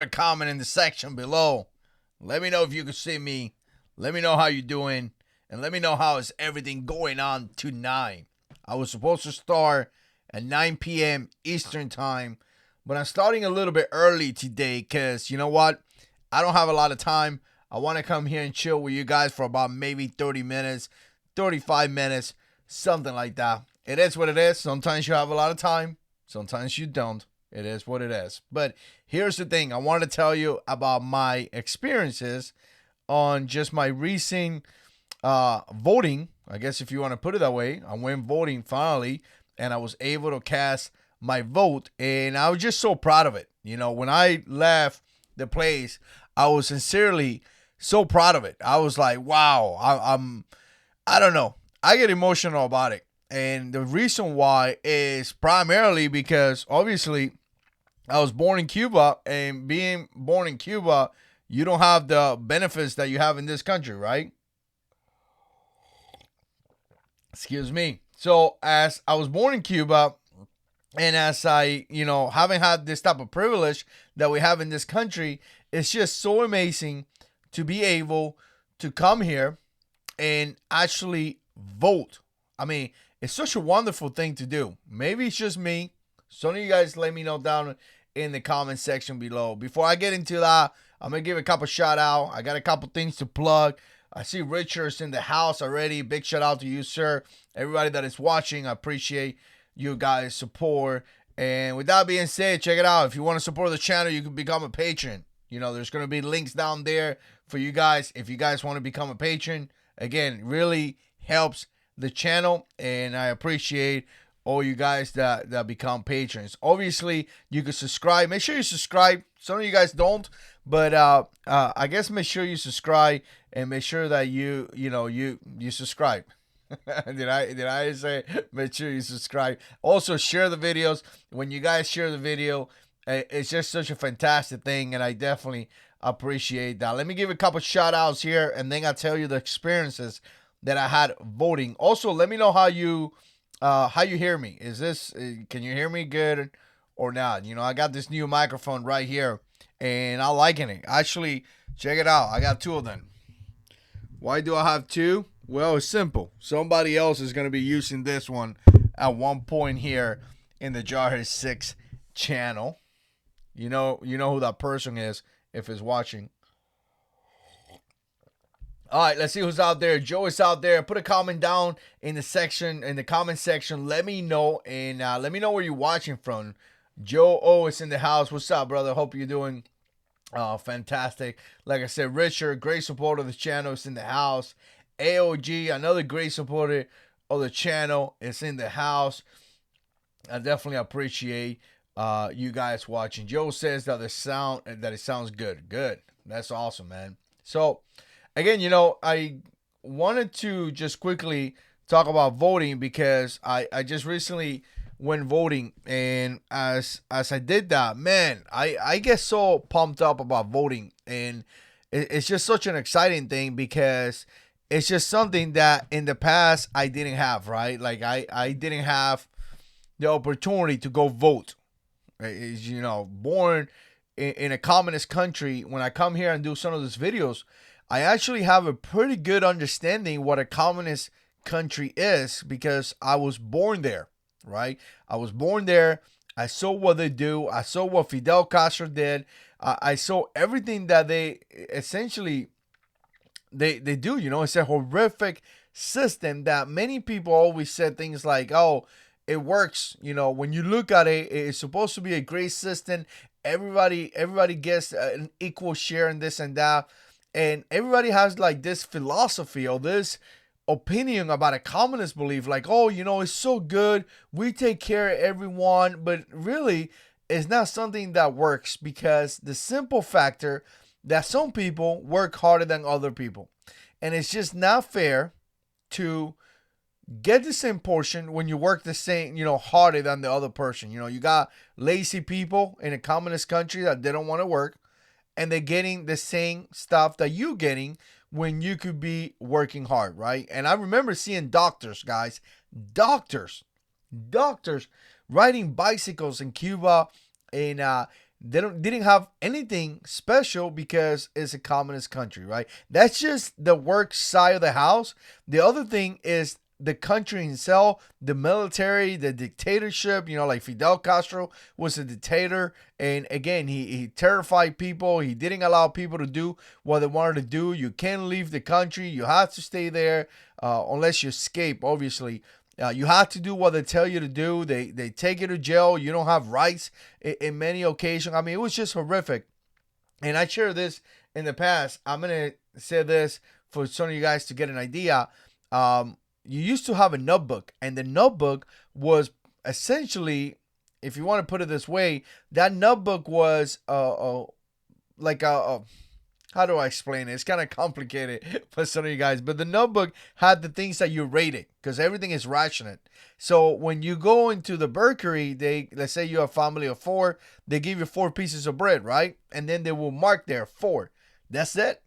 a comment in the section below. Let me know if you can see me. Let me know how you're doing. And let me know how is everything going on tonight. I was supposed to start at 9 p.m. Eastern time, but I'm starting a little bit early today because you know what? I don't have a lot of time. I want to come here and chill with you guys for about maybe 30 minutes, 35 minutes, something like that. It is what it is. Sometimes you have a lot of time, sometimes you don't. It is what it is. But here's the thing, I wanted to tell you about my experiences on just my recent voting. I guess if you want to put it that way, I went voting finally, and I was able to cast my vote, and I was just so proud of it. You know, when I left the place, I was sincerely so proud of it. I was like, wow, I don't know. I get emotional about it. And the reason why is primarily because obviously I was born in Cuba, and being born in Cuba, you don't have the benefits that you have in this country, right? Excuse me. So, as I was born in Cuba, and as I, haven't had this type of privilege that we have in this country, it's just so amazing to be able to come here and actually vote. I mean, it's such a wonderful thing to do. Maybe it's just me. Some of you guys let me know down in the comment section below. Before I get into that, I'm gonna give a couple shout out. I got a couple things to plug. I see Richard's in the house already. Big shout out to you, sir. Everybody that is watching, I appreciate you guys' support. And with that being said, check it out. If you want to support the channel, you can become a patron. There's going to be links down there for you guys. If you guys want to become a patron, again, really helps the channel. And I appreciate all you guys that become patrons. Obviously, you can subscribe. Make sure you subscribe. Some of you guys don't, but I guess make sure you subscribe and make sure that you subscribe. did I say make sure you subscribe? Also share the videos. When you guys share the video, it's just such a fantastic thing, and I definitely appreciate that. Let me give a couple shout outs here, and then I'll tell you the experiences that I had voting. Also, let me know how you hear me. Can you hear me good or not? I got this new microphone right here, and I'm liking it. Actually, check it out. I got two of them. Why do I have two? Well, it's simple. Somebody else is going to be using this one at one point here in the Jarhead 6 channel. You know who that person is if it's watching. All right, let's see who's out there. Joe is out there. Put a comment down in the comment section. Let me know, and let me know where you're watching from. Joe O is in the house. What's up, brother? Hope you're doing fantastic. Like I said, Richard, great supporter of the channel, is in the house. AOG, another great supporter of the channel, is in the house. I definitely appreciate you guys watching. Joe says that it sounds good. Good. That's awesome, man. So again, I wanted to just quickly talk about voting because I just recently went voting, and as I did that, man, I get so pumped up about voting, and it's just such an exciting thing because it's just something that in the past I didn't have, right? Like I didn't have the opportunity to go vote. Born in a communist country, when I come here and do some of these videos, I actually have a pretty good understanding what a communist country is because I was born there, right? I was born there. I saw what they do. I saw what Fidel Castro did. I saw everything that they essentially they do. It's a horrific system that many people always said things like, oh, it works. When you look at it, it's supposed to be a great system. Everybody gets an equal share in this and that. And everybody has like this philosophy or this opinion about a communist belief, like, oh, it's so good. We take care of everyone. But really, it's not something that works because the simple factor that some people work harder than other people. And it's just not fair to get the same portion when you work the same, harder than the other person. You got lazy people in a communist country that they don't want to work, and they're getting the same stuff that you getting when you could be working hard, right? And I remember seeing doctors, guys, doctors riding bicycles in Cuba, and they didn't have anything special because it's a communist country, right? That's just the work side of the house. The other thing is the country itself, the military, the dictatorship. Like Fidel Castro was a dictator, and again, he terrified people. He didn't allow people to do what they wanted to do. You can't leave the country. You have to stay there unless you escape, obviously. You have to do what they tell you to do. They take you to jail. You don't have rights in many occasions. I mean, it was just horrific. And I shared this in the past. I'm going to say this for some of you guys to get an idea. You used to have a notebook, and the notebook was essentially, if you want to put it this way, that notebook was like a how do I explain it? It's kind of complicated for some of you guys, but the notebook had the things that you rated because everything is rationed. So when you go into the bakery, let's say you have a family of 4, they give you 4 pieces of bread, right? And then they will mark there 4. That's it.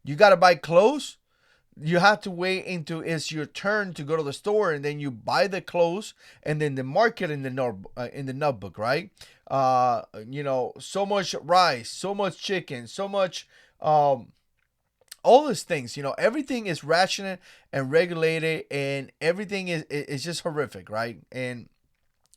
You got to buy clothes. You have to wait until it's your turn to go to the store, and then you buy the clothes, and then they mark it in the notebook, right? So much rice, so much chicken, so much all these things. Everything is rationed and regulated, and everything is just horrific, right? And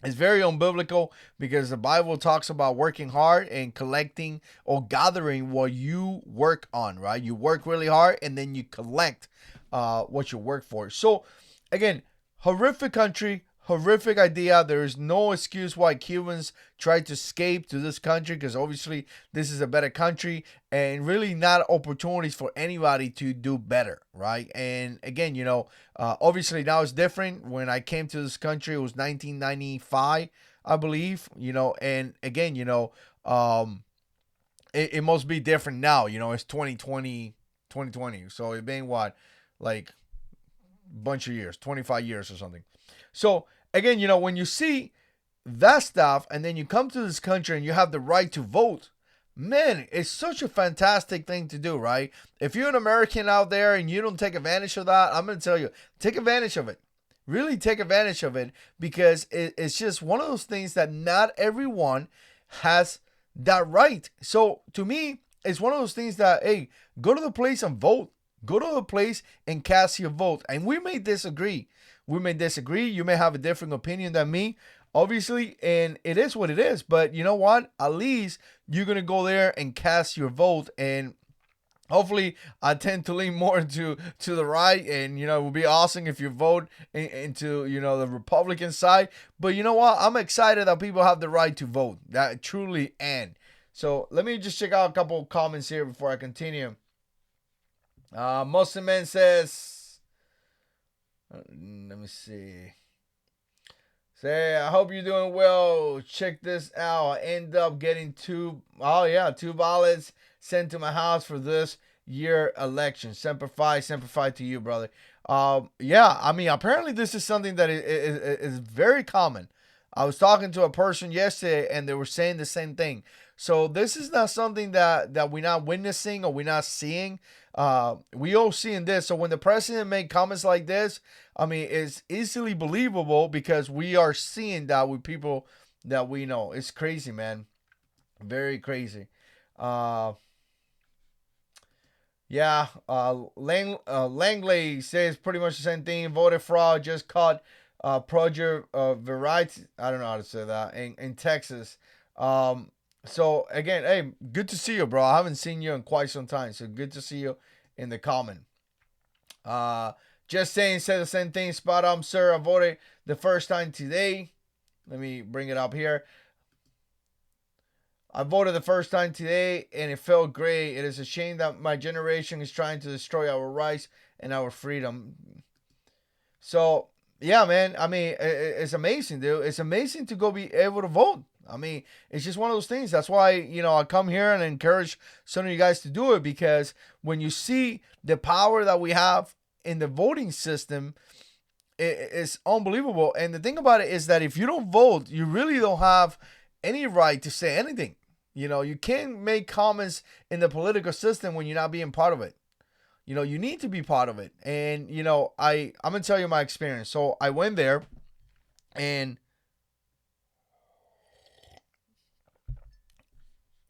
it's very unbiblical because the Bible talks about working hard and collecting or gathering what you work on, right? You work really hard and then you collect what you work for. So, again, horrific country, horrific idea. There is no excuse why Cubans tried to escape to this country because obviously this is a better country and really not opportunities for anybody to do better, right? And again, obviously now it's different. When I came to this country, it was 1995, I believe, and again, it must be different now. It's 2020. So it been what, like bunch of years, 25 years or something. So again, when you see that stuff and then you come to this country and you have the right to vote, man, it's such a fantastic thing to do, right? If you're an American out there and you don't take advantage of that, I'm going to tell you, take advantage of it. Really take advantage of it because it's just one of those things that not everyone has that right. So to me, it's one of those things that, hey, go to the place and vote. Go to the place and cast your vote. And we may disagree. You may have a different opinion than me, obviously, and it is what it is. But you know what? At least you're going to go there and cast your vote. And hopefully, I tend to lean more to the right. And, it would be awesome if you vote into, the Republican side. But you know what? I'm excited that people have the right to vote. That truly and. So let me just check out a couple of comments here before I continue. Muslim Man says, let me see. Say, I hope you're doing well. Check this out. I end up getting two ballots sent to my house for this year election. Semper Fi to you, brother. Apparently this is something that is very common. I was talking to a person yesterday and they were saying the same thing. So this is not something that we're not witnessing or we're not seeing. We all seeing this. So when the president made comments like this, it's easily believable because we are seeing that with people that we know. It's crazy, man. Very crazy. Langley says pretty much the same thing. Voter fraud just caught project variety. I don't know how to say that in Texas. So again, hey, good to see you, bro. I haven't seen you in quite some time, so good to see you in the comment. Just saying, said the same thing. Spot on, sir. I voted the first time today. Let me bring it up here. I voted the first time today, and it felt great. It is a shame that my generation is trying to destroy our rights and our freedom. So, yeah, man. It's amazing, dude. It's amazing to go be able to vote. It's just one of those things. That's why, I come here and encourage some of you guys to do it because when you see the power that we have in the voting system, it's unbelievable. And the thing about it is that if you don't vote, you really don't have any right to say anything. You can't make comments in the political system when you're not being part of it. You need to be part of it. And, I'm going to tell you my experience. So I went there and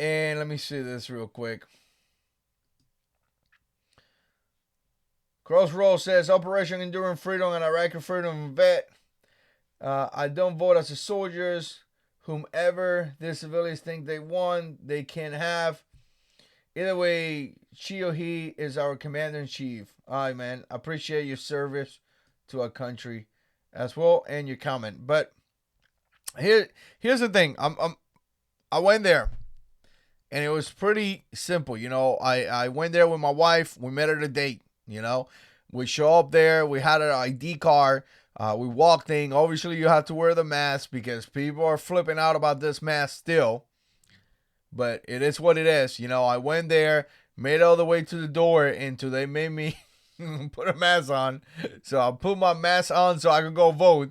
And let me see this real quick. Crossroad says Operation Enduring Freedom and Iraqi Freedom Vet. I don't vote as a soldiers. Whomever the civilians think they won, they can have. Either way, she or he is our commander in chief. All right, man. I appreciate your service to our country as well and your comment. But here's the thing. I went there and it was pretty simple. You know, I went there with my wife. We met at a date. You know, we show up there. We had an ID card. We walked in. Obviously, you have to wear the mask because people are flipping out about this mask still. But it is what it is. You know, I went there, made it all the way to the door, until they made me put a mask on. So I put my mask on so I could go vote.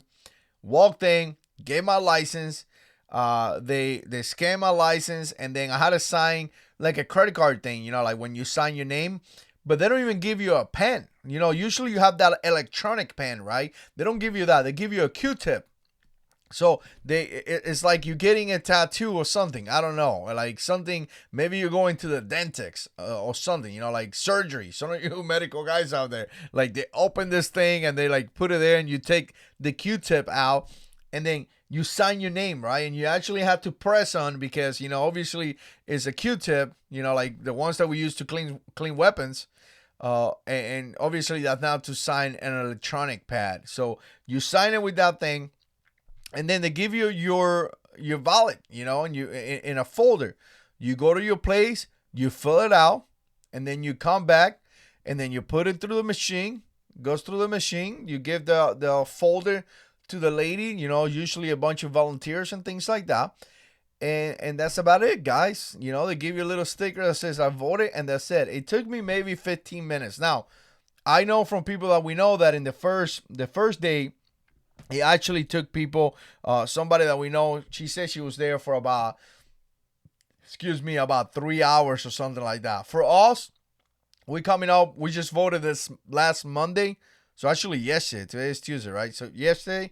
Walked in, gave my license. They scanned my license, and then I had to sign like a credit card thing. You know, like when you sign your name. But they don't even give you a pen. You know, usually you have that electronic pen, right? They don't give you that. They give you a Q-tip. So it's like you're getting a tattoo or something. I don't know. Like something, maybe you're going to the dentist or something, you know, like surgery. Some of you medical guys out there, like they open this thing and they like put it there and you take the Q-tip out and then you sign your name, right? And you actually have to press on because, you know, obviously it's a Q-tip, you know, like the ones that we use to clean weapons. And obviously that's now to sign an electronic pad. So you sign it with that thing, and then they give you your wallet, you know, and you in a folder. You go to your place, you fill it out, and then you come back, and then you put it through the machine. Goes through the machine. You give the folder to the lady, you know, usually a bunch of volunteers and things like that. And that's about it, guys. You know, they give you a little sticker that says I voted, and that's it. It took me maybe 15 minutes. Now, I know from people that we know that in the first day, it actually took people, somebody that we know, she said she was there for about 3 hours or something like that. For us, we just voted this last Monday. So actually yesterday, today is Tuesday, right? So yesterday,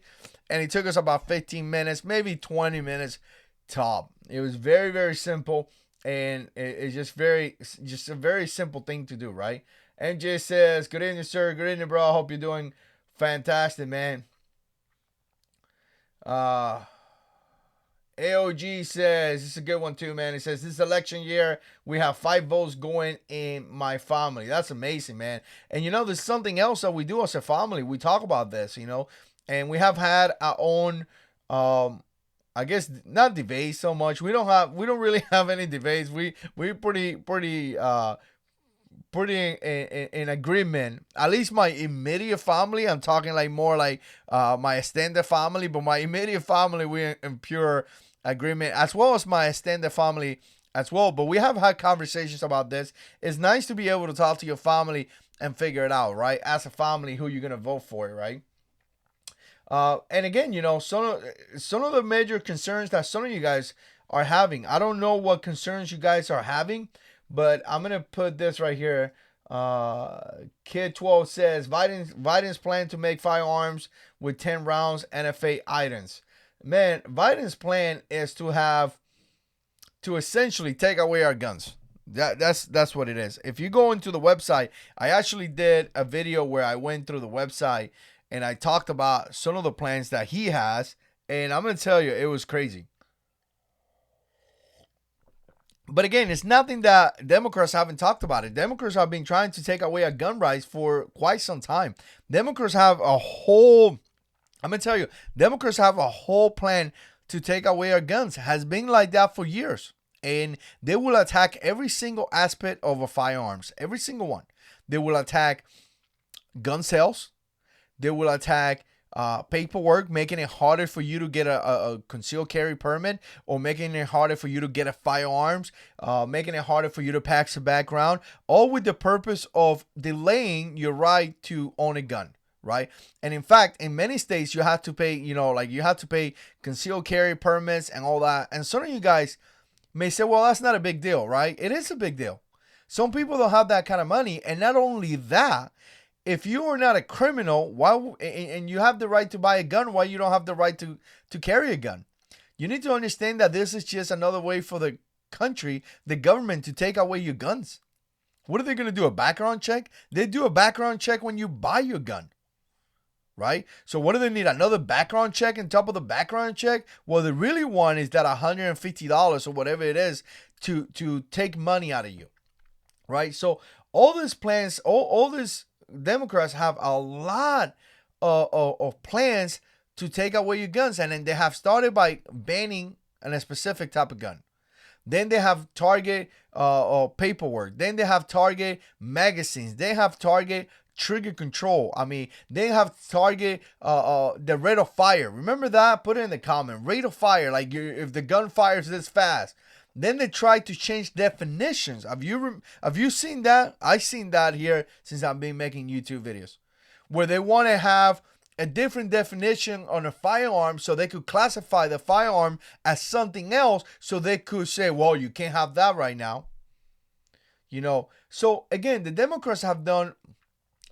and it took us about 15 minutes, maybe 20 minutes top. It was very, very simple, and it's just a very simple thing to do, right? MJ says, good evening, sir. Good evening, bro. I hope you're doing fantastic, man. AOG says, it's a good one too, man. He says, this election year, we have 5 votes going in my family. That's amazing, man. And you know, there's something else that we do as a family. We talk about this, you know, and we have had our own, I guess not debates so much. We don't really have any debates. We pretty in agreement. At least my immediate family. I'm talking like more like my extended family, but my immediate family, we're in pure agreement, as well as my extended family as well. But we have had conversations about this. It's nice to be able to talk to your family and figure it out, right? As a family, who you're gonna vote for, right? And again, you know, some of the major concerns that some of you guys are having. I don't know what concerns you guys are having, but I'm gonna put this right here. Kid 12 says Biden's plan to make firearms with 10 rounds NFA items. Man, Biden's plan is to essentially take away our guns. That's what it is. If you go into the website, I actually did a video where I went through the website and I talked about some of the plans that he has, and I'm gonna tell you, it was crazy. But again, it's nothing that Democrats haven't talked about it. Democrats have been trying to take away our gun rights for quite some time. Democrats have a whole, I'm going to tell you, Democrats have a whole plan to take away our guns. It has been like that for years. And they will attack every single aspect of our firearms. Every single one. They will attack gun sales. They will attack paperwork, making it harder for you to get a concealed carry permit, or making it harder for you to get a firearms, making it harder for you to pass a background, all with the purpose of delaying your right to own a gun, right? And in fact, in many states, you have to pay, you have to pay concealed carry permits and all that. And some of you guys may say, well, that's not a big deal, right? It is a big deal. Some people don't have that kind of money. And not only that, if you are not a criminal, and you have the right to buy a gun, why you don't have the right to carry a gun? You need to understand that this is just another way for the country, the government, to take away your guns? What are they going to do? A background check? They do a background check when you buy your gun, right? So what do they need? Another background check on top of the background check? Well, they really want is that $150 or whatever it is to take money out of you, right? So all these plans, all these Democrats have a lot of plans to take away your guns. And then they have started by banning a specific type of gun. Then they have target paperwork. Then they have target magazines. They have target trigger control. I mean, they have target the rate of fire. Remember that? Put it in the comment. Rate of fire, like if the gun fires this fast. Then they try to change definitions. Have you seen that? I've seen that here since I've been making YouTube videos, where they want to have a different definition on a firearm so they could classify the firearm as something else, so they could say, well, you can't have that right now. So again, the Democrats have done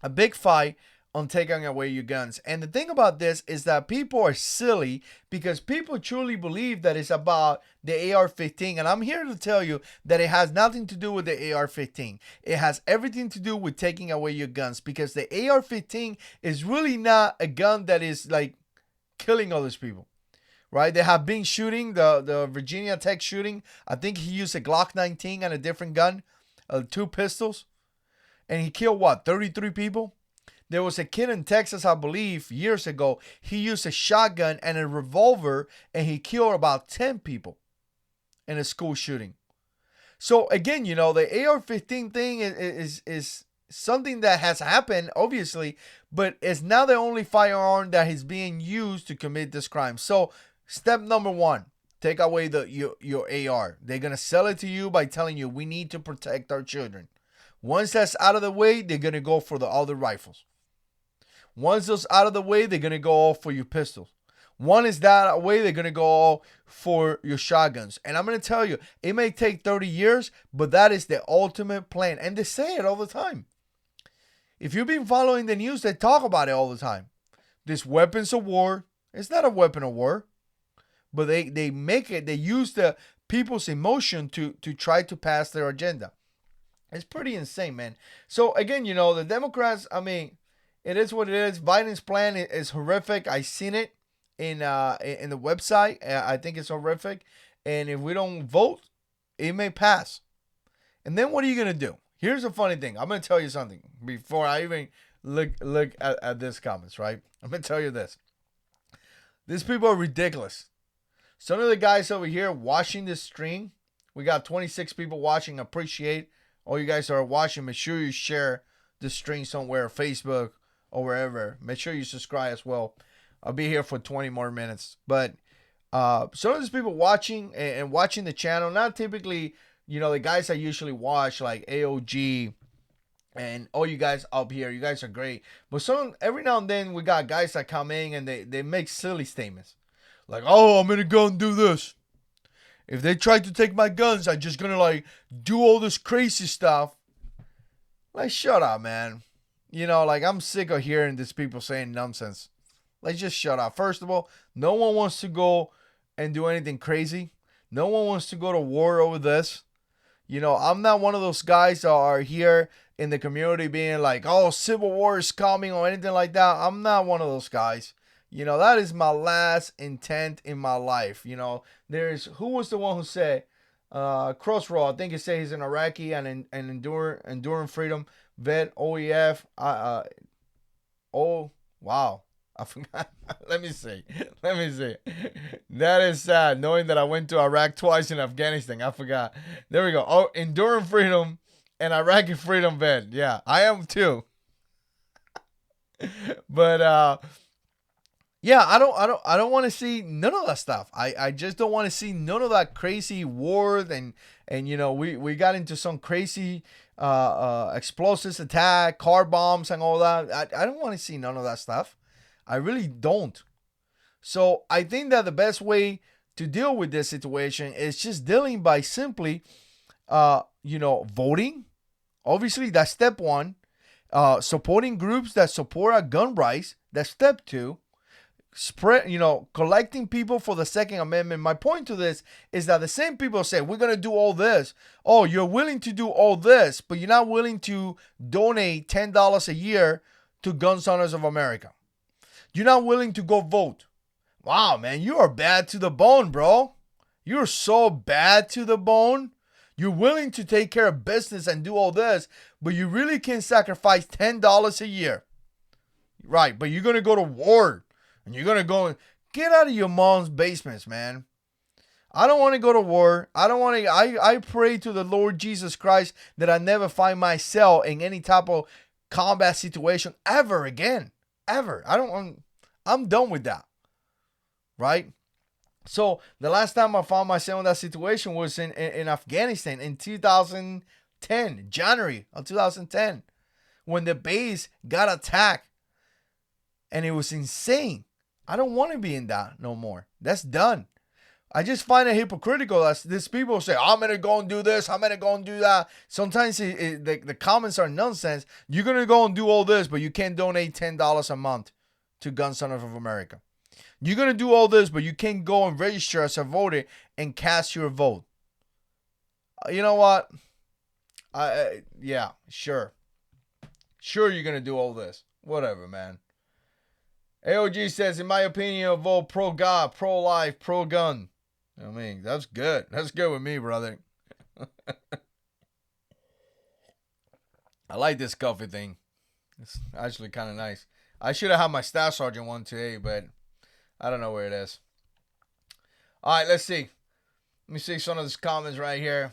a big fight on taking away your guns. And the thing about this is that people are silly because people truly believe that it's about the AR-15. And I'm here to tell you that it has nothing to do with the AR-15. It has everything to do with taking away your guns, because the AR-15 is really not a gun that is like killing all these people, right? They have been shooting the Virginia Tech shooting. I think he used a Glock 19 and a different gun, 2 pistols, and he killed 33 people. There was a kid in Texas, I believe, years ago. He used a shotgun and a revolver, and he killed about 10 people in a school shooting. So again, the AR-15 thing is something that has happened, obviously, but it's now the only firearm that is being used to commit this crime. So step number 1, take away your AR. They're going to sell it to you by telling you we need to protect our children. Once that's out of the way, they're going to go for the other rifles. Once those out of the way, they're going to go all for your pistols. One is that way, they're going to go all for your shotguns. And I'm going to tell you, it may take 30 years, but that is the ultimate plan. And they say it all the time. If you've been following the news, they talk about it all the time. This weapons of war, it's not a weapon of war. But they make it, they use the people's emotion to try to pass their agenda. It's pretty insane, man. So again, the Democrats, I mean, it is what it is. Biden's plan is horrific. I seen it in the website. I think it's horrific. And if we don't vote, it may pass. And then what are you going to do? Here's a funny thing. I'm going to tell you something before I even look at this comments, right? I'm going to tell you this. These people are ridiculous. Some of the guys over here watching this stream, we got 26 people watching. Appreciate all you guys that are watching. Make sure you share the stream somewhere, Facebook or wherever. Make sure you subscribe as well. I'll be here for 20 more minutes. But some of these people watching and watching the channel, not typically, the guys I usually watch, like AOG and all you guys up here, you guys are great. But every now and then we got guys that come in and they make silly statements. Like, oh, I'm going to go and do this. If they try to take my guns, I'm just going to do all this crazy stuff. Like, shut up, man. I'm sick of hearing these people saying nonsense. Just shut up. First of all, no one wants to go and do anything crazy. No one wants to go to war over this. I'm not one of those guys that are here in the community being like, oh, civil war is coming or anything like that. I'm not one of those guys. That is my last intent in my life. Who was the one who said, Crossroad, I think he said he's an Iraqi and enduring freedom vet, OEF. Oh, wow. I forgot. Let me see. That is sad, knowing that I went to Iraq twice in Afghanistan. I forgot. There we go. Oh, enduring freedom and Iraqi freedom vet. Yeah, I am too. But yeah, I don't want to see none of that stuff. I just don't want to see none of that crazy war and we got into some crazy explosives attack, car bombs and all that. I don't want to see none of that stuff. I really don't. So I think that the best way to deal with this situation is just dealing by simply voting. Obviously, that's step 1. Supporting groups that support our gun rights. That's step 2. spread, collecting people for the Second Amendment. My point to this is that the same people say, we're going to do all this. Oh, you're willing to do all this, but you're not willing to donate $10 a year to Gun Owners of America. You're not willing to go vote. Wow, man, you are bad to the bone, bro. You're so bad to the bone. You're willing to take care of business and do all this, but you really can sacrifice $10 a year. Right, but you're going to go to war. And you're going to go and get out of your mom's basements, man. I don't want to go to war. I pray to the Lord Jesus Christ that I never find myself in any type of combat situation ever again. Ever. I'm done with that. Right? So the last time I found myself in that situation was in Afghanistan in 2010, January of 2010, when the base got attacked. And it was insane. I don't want to be in that no more. That's done. I just find it hypocritical as these people say, I'm going to go and do this. I'm going to go and do that. Sometimes the comments are nonsense. You're going to go and do all this, but you can't donate $10 a month to Gun Owners of America. You're going to do all this, but you can't go and register as a voter and cast your vote. You know what? Yeah, sure. Sure, you're going to do all this. Whatever, man. AOG says, in my opinion, I'll vote pro-God, pro-life, pro-gun. I mean, that's good. That's good with me, brother. I like this coffee thing. It's actually kind of nice. I should have had my Staff Sergeant one today, but I don't know where it is. All right, let's see. Let me see some of these comments right here.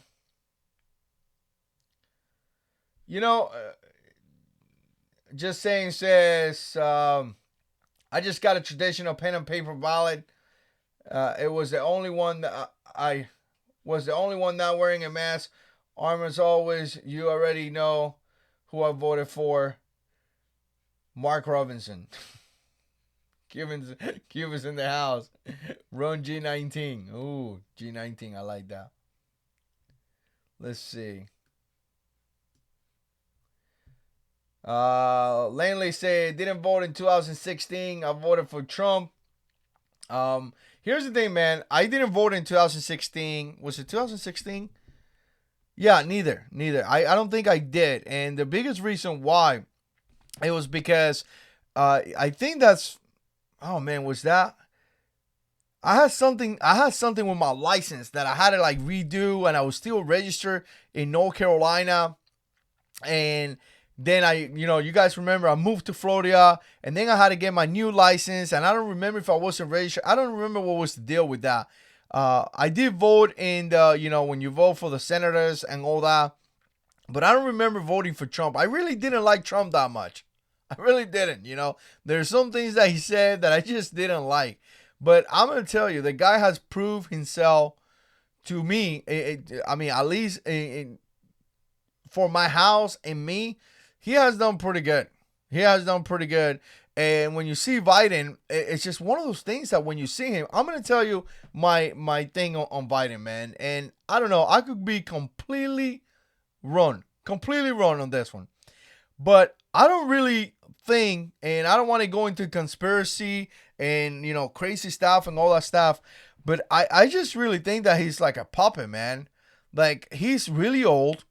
Just saying says... I just got a traditional pen and paper ballot. It was the only one that I was the only one not wearing a mask. Arm as always. You already know who I voted for. Mark Robinson. Cuban's in the house. Run G19. Ooh, G19. I like that. Let's see. Langley said, didn't vote in 2016. I voted for Trump. Here's the thing, man. I didn't vote in 2016. Was it 2016? Yeah, neither. I don't think I did. And the biggest reason why, it was because I think that's, oh man, was that? I had something with my license that I had to like redo, and I was still registered in North Carolina. And then you guys remember I moved to Florida, and then I had to get my new license, and I don't remember if I wasn't registered. I don't remember what was the deal with that. I did vote in the, when you vote for the senators and all that, but I don't remember voting for Trump. I really didn't like Trump that much. I really didn't, There's some things that he said that I just didn't like. But I'm going to tell you, the guy has proved himself to me, at least for my house and me, he has done pretty good. And when you see Biden, it's just one of those things that when you see him, I'm going to tell you my thing on Biden, man. And I don't know, I could be completely wrong on this one. But I don't really think, and I don't want to go into conspiracy and, crazy stuff and all that stuff. But I just really think that he's like a puppet, man. Like, he's really old.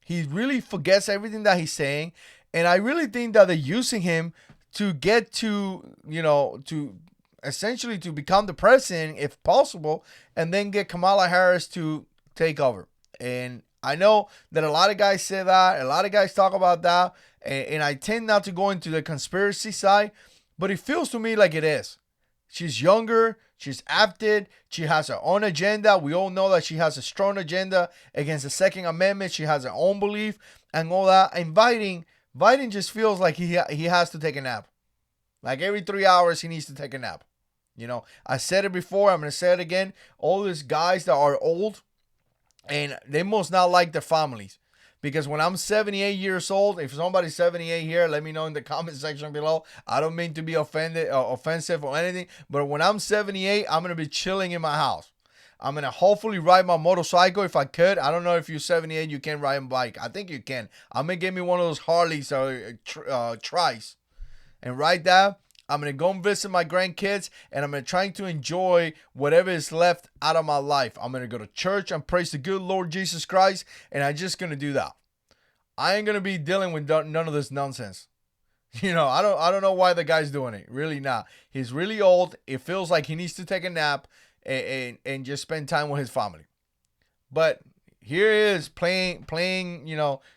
He really forgets everything that he's saying. And I really think that they're using him to get to, to essentially to become the president if possible, and then get Kamala Harris to take over. And I know that a lot of guys say that, a lot of guys talk about that, and I tend not to go into the conspiracy side, but it feels to me like it is. She's younger, she's apted, she has her own agenda. We all know that she has a strong agenda against the Second Amendment. She has her own belief and all that. And Biden just feels like he has to take a nap. Like every 3 hours, he needs to take a nap. I said it before, I'm going to say it again. All these guys that are old, and they must not like their families. Because when I'm 78 years old, if somebody's 78 here, let me know in the comment section below. I don't mean to be offensive or anything, but when I'm 78, I'm going to be chilling in my house. I'm going to hopefully ride my motorcycle if I could. I don't know if you're 78, you can ride a bike. I think you can. I'm going to get me one of those Harleys or Trice and ride that. I'm going to go and visit my grandkids, and I'm going to try to enjoy whatever is left out of my life. I'm going to go to church and praise the good Lord Jesus Christ, and I'm just going to do that. I ain't going to be dealing with none of this nonsense. I don't know why the guy's doing it. Really not. He's really old. It feels like he needs to take a nap and just spend time with his family. But here he is playing,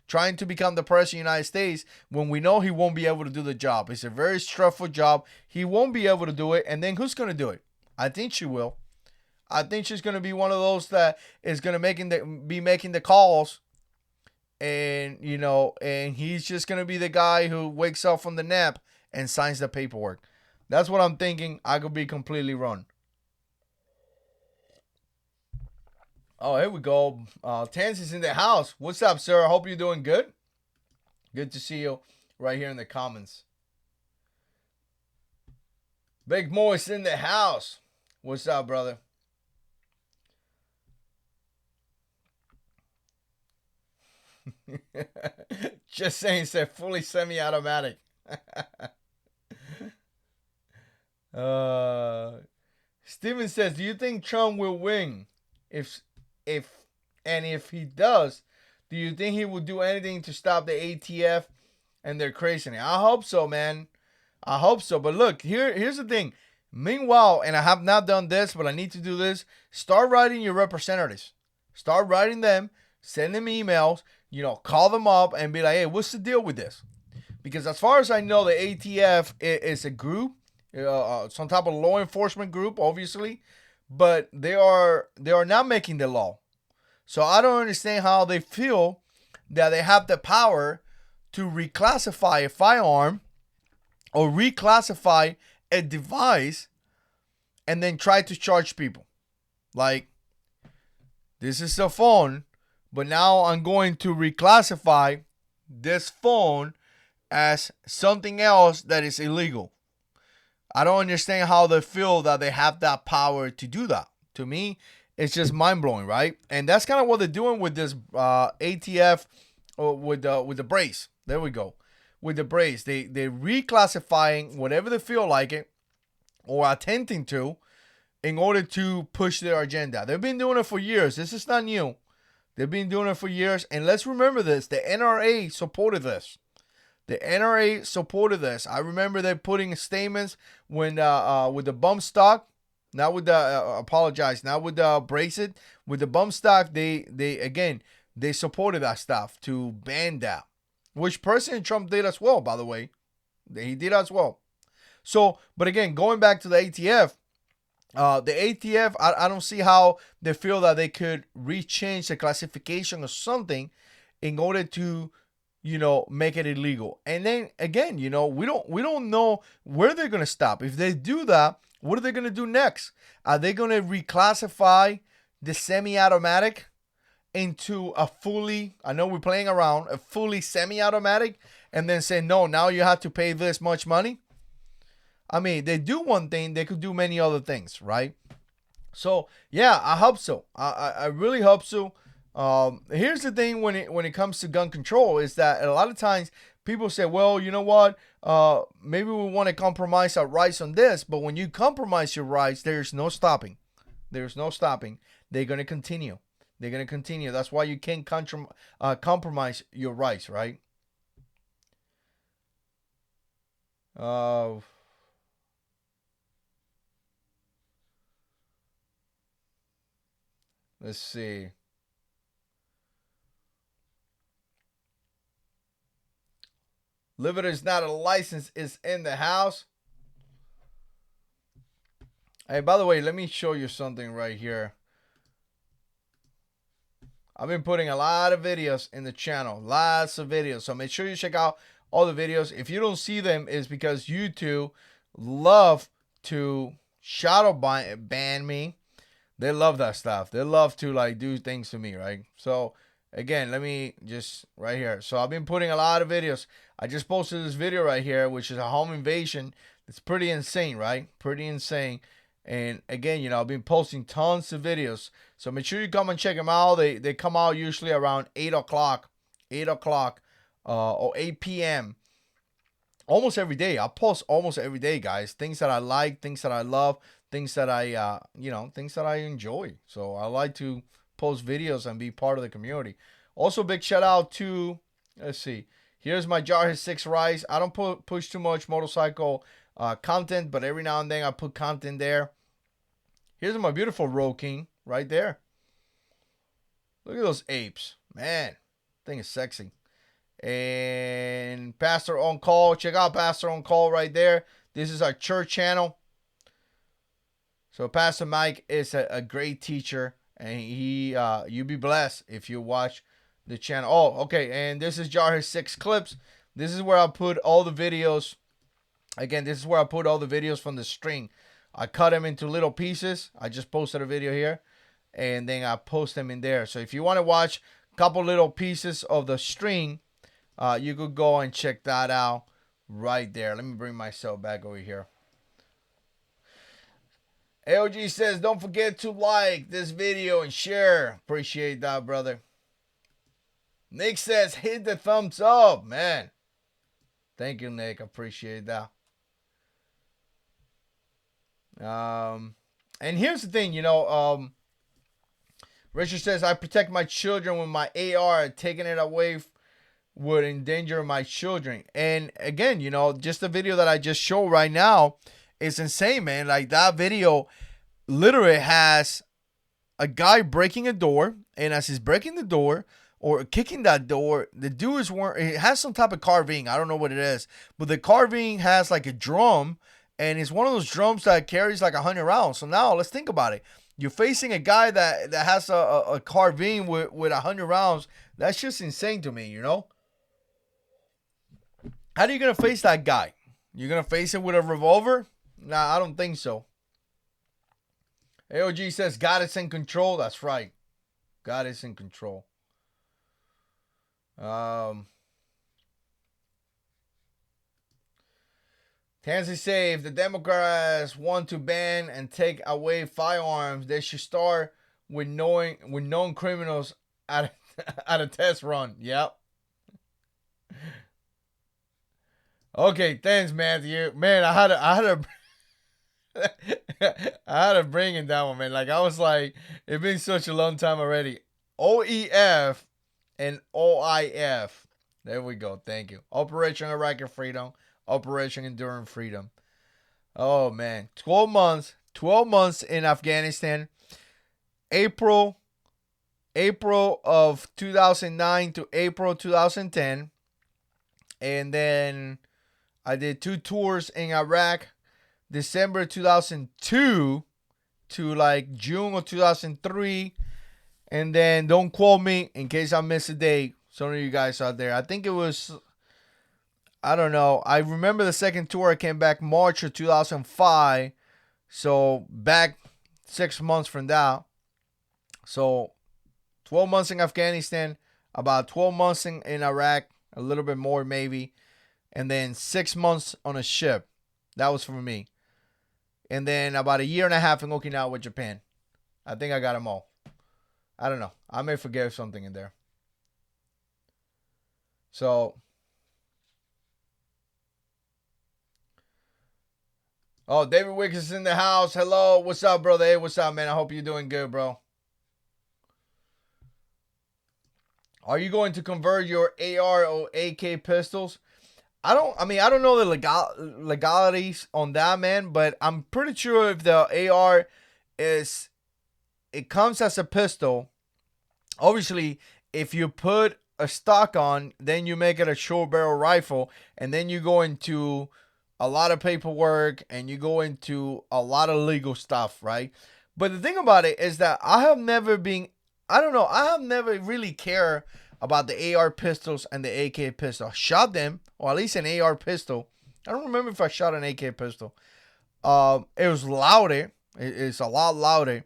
trying to become the president of the United States when we know he won't be able to do the job. It's a very stressful job. He won't be able to do it. And then who's going to do it? I think she will. I think she's going to be one of those that is going to be making the calls. And, and he's just going to be the guy who wakes up from the nap and signs the paperwork. That's what I'm thinking. I could be completely wrong. Oh, here we go. Tans is in the house. What's up, sir? I hope you're doing good. Good to see you right here in the comments. Big Mo is in the house. What's up, brother? Just saying, said fully semi-automatic. Steven says, do you think Trump will win? If he does, do you think he will do anything to stop the ATF and their craziness? I hope so, man. I hope so. But look, here's the thing. Meanwhile, and I have not done this, but I need to do this. Start writing your representatives. Start writing them. Send them emails. Call them up and be like, hey, what's the deal with this? Because as far as I know, the ATF is a group, some type of law enforcement group, obviously. But they are not making the law. So I don't understand how they feel that they have the power to reclassify a firearm or reclassify a device and then try to charge people. Like, this is a phone, but now I'm going to reclassify this phone as something else that is illegal. I don't understand how they feel that they have that power to do that. To me, it's just mind-blowing, right? And that's kind of what they're doing with this ATF or with the brace. There we go. With the brace. They're reclassifying whatever they feel like it or attempting to in order to push their agenda. They've been doing it for years. This is not new. They've been doing it for years. And let's remember this. The NRA supported this. The NRA supported this. I remember they putting statements when with the bump stock, not with the not with the bracelet, with the bump stock. They supported that stuff to ban that, which President Trump did as well. By the way, he did as well. So, but again, going back to the ATF, I don't see how they feel that they could rechange the classification or something in order to make it illegal. And then again, we don't know where they're going to stop. If they do that, what are they going to do next? Are they going to reclassify the semi-automatic into a fully, I know we're playing around, a fully semi-automatic, and then say, no, now you have to pay this much money? I mean, they do one thing, they could do many other things, right? So, yeah, I hope so. I really hope so. Here's the thing when it comes to gun control is that a lot of times people say, well, you know what? Maybe we want to compromise our rights on this, but when you compromise your rights, there's no stopping. There's no stopping. They're going to continue. They're going to continue. That's why you can't compromise your rights, right? Let's see. Live It Is Not a License is in the house. Hey, by the way, let me show you something right here. I've been putting a lot of videos in the channel. Lots of videos. So make sure you check out all the videos. If you don't see them, it's because YouTube love to shadow ban me. They love that stuff. They love to do things to me, right? So again, let me just right here. So I've been putting a lot of videos. I just posted this video right here, which is a home invasion. It's pretty insane, right? Pretty insane. And again, I've been posting tons of videos. So make sure you come and check them out. They come out usually around 8 o'clock or 8 p.m. almost every day. I post almost every day, guys. Things that I like, things that I love, things that things that I enjoy. So I like to post videos and be part of the community. Also, big shout out to, let's see, here's my Jarhead 6 Rice. I don't push too much motorcycle content, but every now and then I put content there. Here's my beautiful Road King right there. Look at those apes. Man, thing is sexy. And Pastor on Call. Check out Pastor on Call right there. This is our church channel. So Pastor Mike is a great teacher, and you be blessed if you watch the channel. Oh, okay. And this is Jarhead 6 Clips. This is where I put all the videos. Again, this is where I put all the videos from the string. I cut them into little pieces. I just posted a video here, and then I post them in there. So if you want to watch a couple little pieces of the string, you could go and check that out right there. Let me bring myself back over here. AOG says, don't forget to like this video and share. Appreciate that, brother. Nick says, hit the thumbs up, man. Thank you, Nick. Appreciate that. And here's the thing, Richard says, I protect my children with my AR. Taking it away would endanger my children. And again, just the video that I just showed right now is insane, man. Like, that video literally has a guy breaking a door, and as he's breaking the door or kicking that door, the dude it has some type of carving. I don't know what it is, but the carving has like a drum, and it's one of those drums that carries like 100 rounds. So now let's think about it. You're facing a guy that has a carving with 100 rounds. That's just insane to me, How are you going to face that guy? You're going to face him with a revolver? Nah, I don't think so. AOG says, God is in control. That's right. God is in control. Tansy say, if the Democrats want to ban and take away firearms, they should start with known criminals at a test run. Yep. Okay, thanks, Matthew. Man, I had to bring in that one, man. Like, I was like, it's been such a long time already. OEF and OIF. There we go. Thank you. Operation Iraqi Freedom. Operation Enduring Freedom. Oh, man. 12 months in Afghanistan. April of 2009 to April 2010. And then I did 2 tours in Iraq. December 2002 to like June of 2003. And then don't quote me in case I miss a date. Some of you guys out there. I think it was, I don't know. I remember the second tour. I came back March of 2005. So back 6 months from that. So 12 months in Afghanistan. About 12 months in Iraq. A little bit more maybe. And then 6 months on a ship. That was for me. And then about 1.5 years in Okinawa with Japan. I think I got them all. I don't know. I may forget something in there. So. Oh, David Wicks is in the house. Hello. What's up, brother? Hey, what's up, man? I hope you're doing good, bro. Are you going to convert your AR or AK pistols? I don't know the legalities on that, man, but I'm pretty sure if the AR it comes as a pistol. Obviously, if you put a stock on, then you make it a short barrel rifle, and then you go into a lot of paperwork and you go into a lot of legal stuff, right? But the thing about it is that I have never really cared about the AR pistols and the AK pistol. I shot them, or at least an AR pistol. I don't remember if I shot an AK pistol. It was louder. It's a lot louder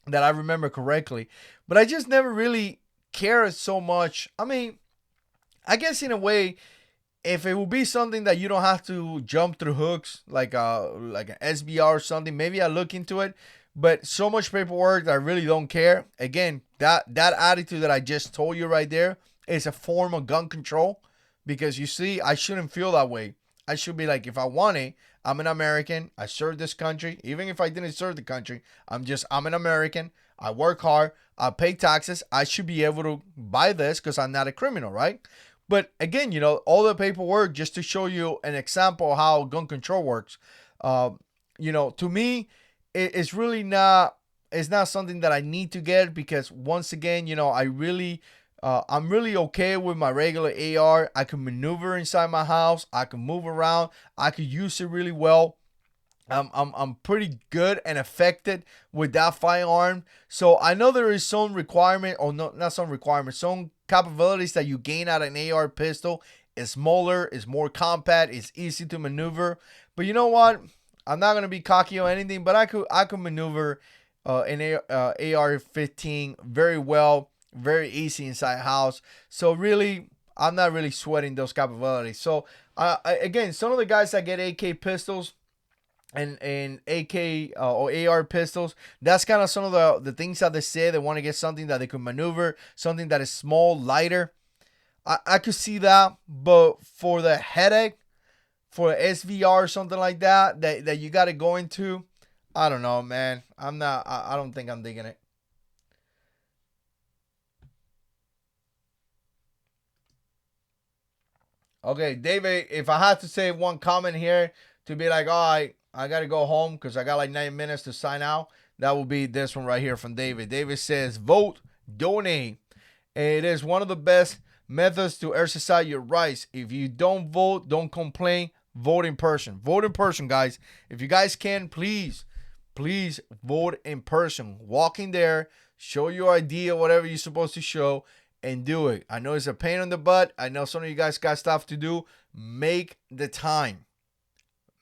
that I remember correctly. But I just never really cared so much. I mean, I guess in a way, if it would be something that you don't have to jump through hooks, like an SBR or something, maybe I look into it. But so much paperwork that I really don't care. Again, that attitude that I just told you right there is a form of gun control. Because you see, I shouldn't feel that way. I should be like, if I want it, I'm an American. I serve this country. Even if I didn't serve the country, I'm an American. I work hard. I pay taxes. I should be able to buy this because I'm not a criminal, right? But again, all the paperwork just to show you an example of how gun control works. Uh, to me, it's really not. It's not something that I need to get because once again, I'm really okay with my regular AR. I can maneuver inside my house. I can move around. I could use it really well. I'm pretty good and effective with that firearm. So I know there is some requirement, or no, not some requirement, some capabilities that you gain out of an AR pistol. It's smaller, it's more compact, it's easy to maneuver. But you know what? I'm not gonna be cocky or anything, but I could maneuver an AR-15 very well, very easy inside house. So really, I'm not really sweating those capabilities. So again, some of the guys that get AK pistols and AK or AR pistols, that's kind of some of the things that they say. They want to get something that they can maneuver, something that is small, lighter. I could see that, but for the headache, for SVR or something like that you got to go into, I don't know, man. I don't think I'm digging it. Okay, David, if I had to say one comment here to be like, all right, I got to go home because I got like 9 minutes to sign out, that will be this one right here from David. David says, vote, donate. It is one of the best methods to exercise your rights. If you don't vote, don't complain. Vote in person. Vote in person, guys. If you guys can, please vote in person. Walk in there, show your ID or whatever you're supposed to show, and do it. I know it's a pain in the butt. I know some of you guys got stuff to do. Make the time.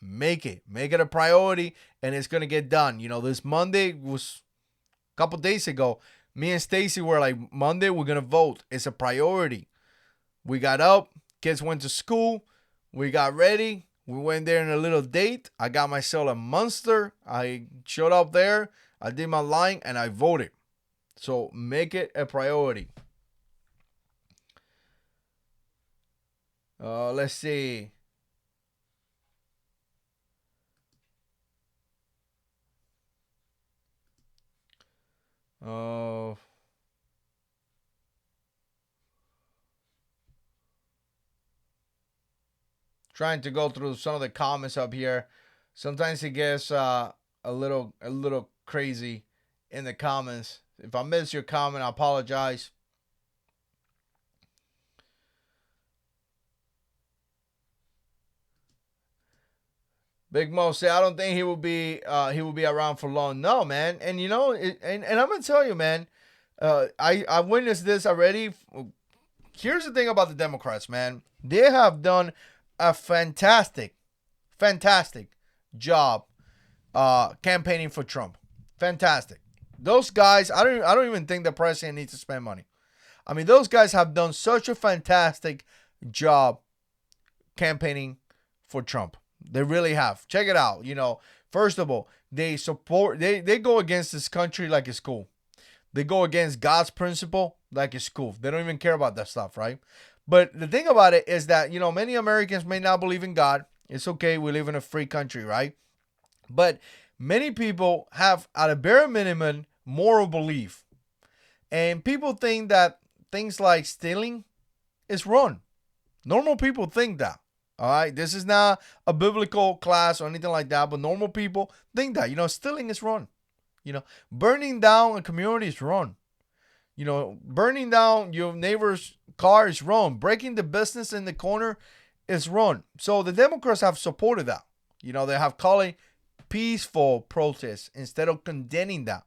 Make it a priority, and it's gonna get done. This Monday was a couple days ago. Me and Stacy were like, Monday we're gonna vote. It's a priority. We got up, kids went to school, we got ready, we went there in a little date. I got myself a Monster. I showed up there, I did my line, and I voted. So make it a priority. Let's see. Trying to go through some of the comments up here. Sometimes it gets a little crazy in the comments. If I miss your comment, I apologize. Big Mo said, I don't think he will be around for long. No, man. And and I'm gonna tell you, man. I witnessed this already. Here's the thing about the Democrats, man. They have done a fantastic job campaigning for Trump. Fantastic. Those guys, I don't even think the president needs to spend money. I mean, those guys have done such a fantastic job campaigning for Trump. They really have. Check it out. First of all, they go against this country like it's cool. They go against God's principle like it's cool. They don't even care about that stuff, right? But the thing about it is that, many Americans may not believe in God. It's okay. We live in a free country, right? But many people have, at a bare minimum, moral belief. And people think that things like stealing is wrong. Normal people think that. All right, this is not a biblical class or anything like that, but normal people think that, stealing is wrong. Burning down a community is wrong. Burning down your neighbor's car is wrong. Breaking the business in the corner is wrong. So the Democrats have supported that. They have called it peaceful protests instead of condemning that.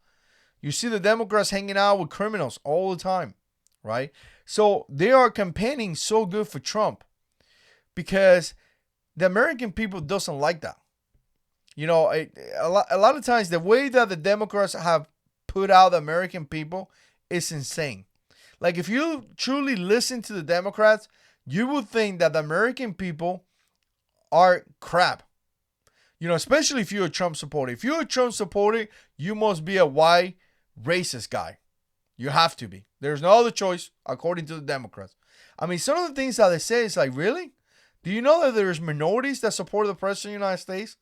You see the Democrats hanging out with criminals all the time, right? So they are campaigning so good for Trump, because the American people doesn't like that. A lot of times the way that the Democrats have put out the American people is insane. Like, if you truly listen to the Democrats, you would think that the American people are crap. Especially if you're a Trump supporter. If you're a Trump supporter, you must be a white racist guy. You have to be. There's no other choice, according to the Democrats. I mean, some of the things that they say is like, really? Do you know that there's minorities that support the president of the United States?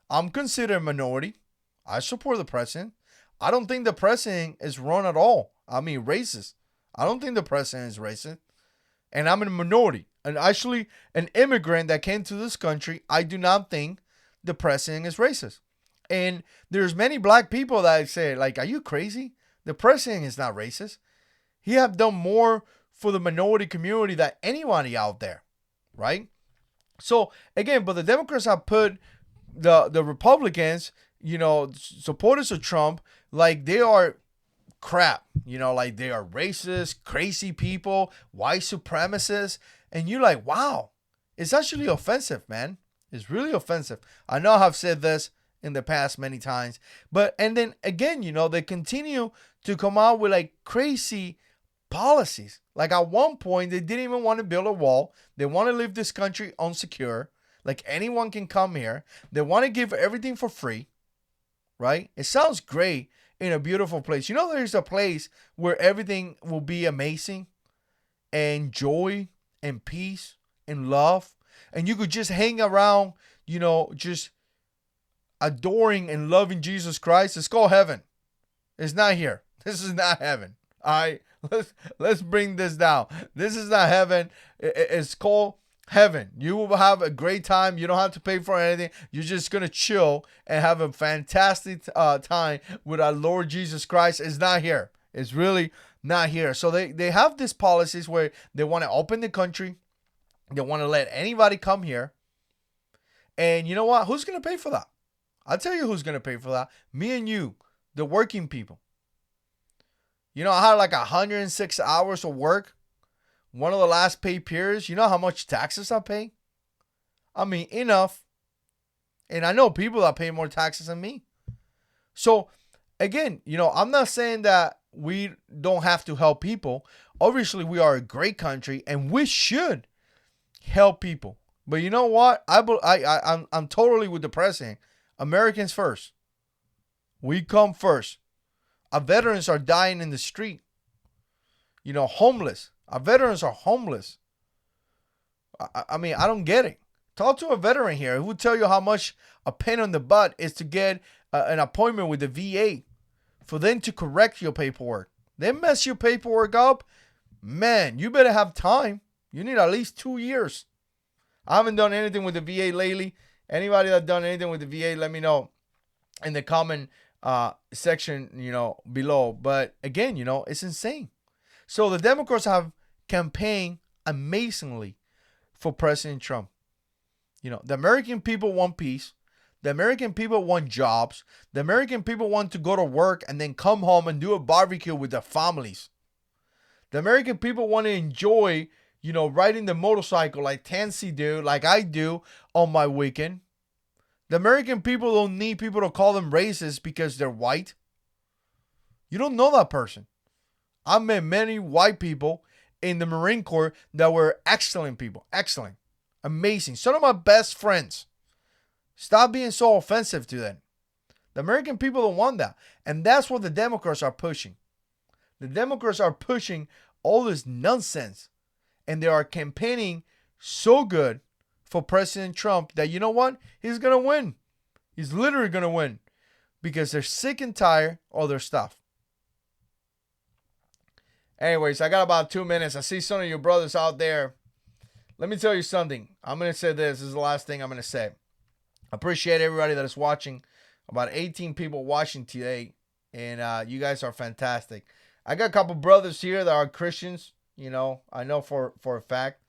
I'm considered a minority. I support the president. I don't think the president is wrong at all. I mean, racist. I don't think the president is racist. And I'm in a minority. And actually, an immigrant that came to this country, I do not think the president is racist. And there's many black people that say, like, are you crazy? The president is not racist. He have done more for the minority community than anybody out there, right? So, again, but the Democrats have put the Republicans, supporters of Trump, like they are crap, like they are racist, crazy people, white supremacists. And you're like, wow, it's actually offensive, man. It's really offensive. I know I've said this in the past many times, and then again, they continue to come out with like crazy policies. Like at one point, they didn't even want to build a wall. They want to leave this country unsecure. Like anyone can come here. They want to give everything for free, right? It sounds great in a beautiful place. There's a place where everything will be amazing and joy and peace and love. And you could just hang around, just adoring and loving Jesus Christ. It's called heaven. It's not here. This is not heaven. All right. Let's bring this down. This is not heaven. It's called heaven. You will have a great time. You don't have to pay for anything. You're just going to chill and have a fantastic time with our Lord Jesus Christ. It's not here. It's really not here. So they have these policies where they want to open the country. They want to let anybody come here. And you know what? Who's going to pay for that? I'll tell you who's going to pay for that. Me and you, the working people. I had like 106 hours of work. One of the last pay periods. You know how much taxes I pay? I mean, enough. And I know people that pay more taxes than me. So, again, I'm not saying that we don't have to help people. Obviously, we are a great country and we should help people. But you know what? I'm totally with the president. Americans first. We come first. Our veterans are dying in the street. Homeless. Our veterans are homeless. I mean, I don't get it. Talk to a veteran here who will tell you how much a pain on the butt is to get an appointment with the VA for them to correct your paperwork. They mess your paperwork up. Man, you better have time. You need at least 2 years. I haven't done anything with the VA lately. Anybody that's done anything with the VA, let me know in the comment section, below. But again, it's insane. So the Democrats have campaigned amazingly for President Trump. The American people want peace. The American people want jobs. The American people want to go to work and then come home and do a barbecue with their families. The American people want to enjoy, riding the motorcycle like Tansy do, like I do on my weekend. The American people don't need people to call them racist because they're white. You don't know that person. I met many white people in the Marine Corps that were excellent people. Excellent. Amazing. Some of my best friends. Stop being so offensive to them. The American people don't want that. And that's what the Democrats are pushing. The Democrats are pushing all this nonsense. And they are campaigning so good for President Trump that you know what? He's going to win. He's literally going to win. Because they're sick and tired of their stuff. Anyways, I got about 2 minutes. I see some of your brothers out there. Let me tell you something. I'm going to say this. This is the last thing I'm going to say. I appreciate everybody that is watching. About 18 people watching today. And you guys are fantastic. I got a couple brothers here that are Christians. I know for a fact.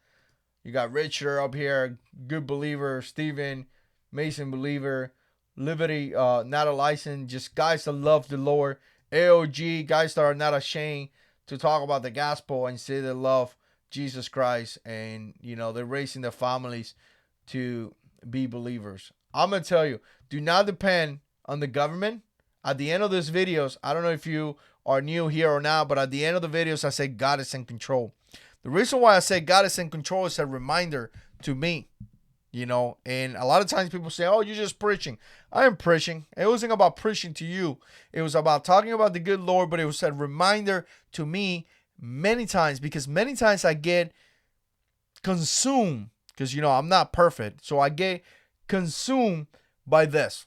You got Richard up here. Good believer. Stephen. Mason believer. Liberty. Not a license. Just guys that love the Lord. AOG. Guys that are not ashamed to talk about the gospel and say they love Jesus Christ. And, they're raising their families to be believers. I'm going to tell you, do not depend on the government. At the end of these videos, I don't know if you are new here or not, but at the end of the videos, I say God is in control. The reason why I say God is in control is a reminder to me, and a lot of times people say, oh, you're just preaching. I am preaching. It wasn't about preaching to you. It was about talking about the good Lord, but it was a reminder to me many times, because many times I get consumed because, I'm not perfect. So I get consumed by this.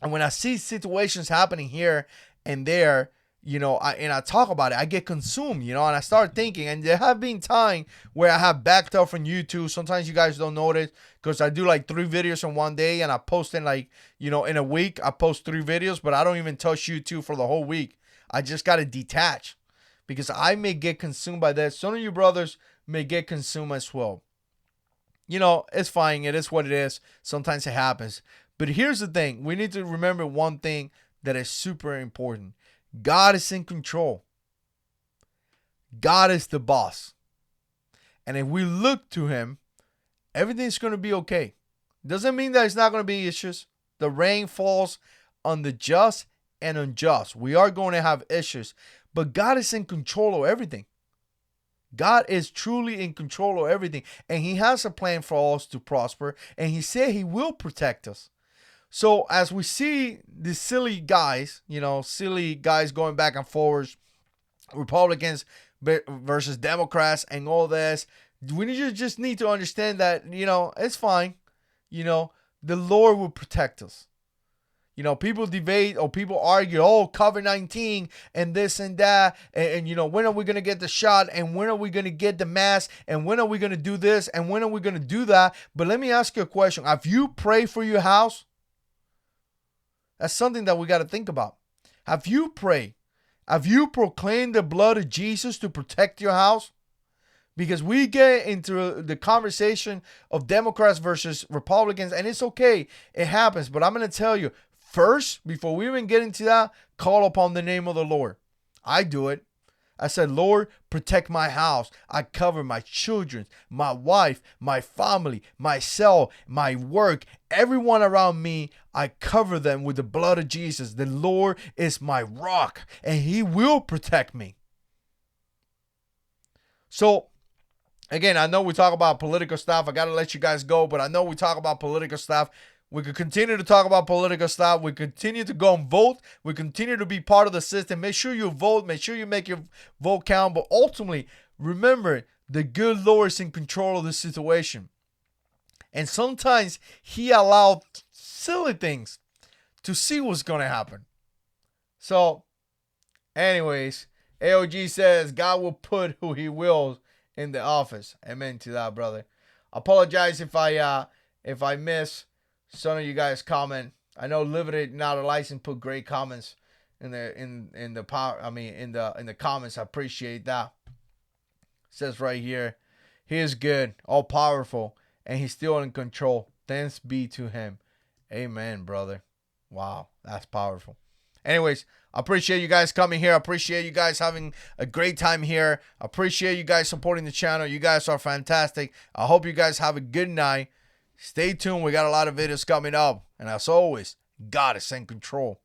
And when I see situations happening here and there, I talk about it, I get consumed, and I start thinking. And there have been times where I have backed up from YouTube. Sometimes you guys don't notice because I do like 3 videos in one day, and I post in in a week, I post 3 videos, but I don't even touch YouTube for the whole week. I just got to detach because I may get consumed by that. Some of you brothers may get consumed as well. It's fine. It is what it is. Sometimes it happens. But here's the thing. We need to remember one thing that is super important. God is in control. God is the boss. And if we look to him, everything's going to be okay. Doesn't mean that there's not going to be issues. The rain falls on the just and unjust. We are going to have issues. But God is in control of everything. God is truly in control of everything. And he has a plan for us to prosper. And he said he will protect us. So as we see these silly guys going back and forwards, Republicans versus Democrats and all this, we just need to understand that, it's fine. The Lord will protect us. People debate or people argue, COVID-19 and this and that. And when are we going to get the shot? And when are we going to get the mask? And when are we going to do this? And when are we going to do that? But let me ask you a question. Have you prayed for your house? That's something that we got to think about. Have you prayed? Have you proclaimed the blood of Jesus to protect your house? Because we get into the conversation of Democrats versus Republicans, and it's okay. It happens. But I'm going to tell you, first, before we even get into that, call upon the name of the Lord. I do it. I said, Lord, protect my house. I cover my children, my wife, my family, myself, my work, everyone around me. I cover them with the blood of Jesus. The Lord is my rock, and he will protect me. So, again, I know we talk about political stuff. I got to let you guys go, but I know we talk about political stuff. We could continue to talk about political stuff. We continue to go and vote. We continue to be part of the system. Make sure you vote. Make sure you make your vote count. But ultimately, remember, the good Lord is in control of the situation. And sometimes he allowed silly things to see what's going to happen. So, anyways, AOG says God will put who he wills in the office. Amen to that, brother. Apologize if I miss some of you guys comment. I know Limited Not a License put great comments in the comments. I appreciate that. It says right here, he is good, all powerful, and he's still in control. Thanks be to him. Amen, brother. Wow, that's powerful. Anyways, I appreciate you guys coming here. I appreciate you guys having a great time here. I appreciate you guys supporting the channel. You guys are fantastic. I hope you guys have a good night. Stay tuned. We got a lot of videos coming up. And as always, God is in control.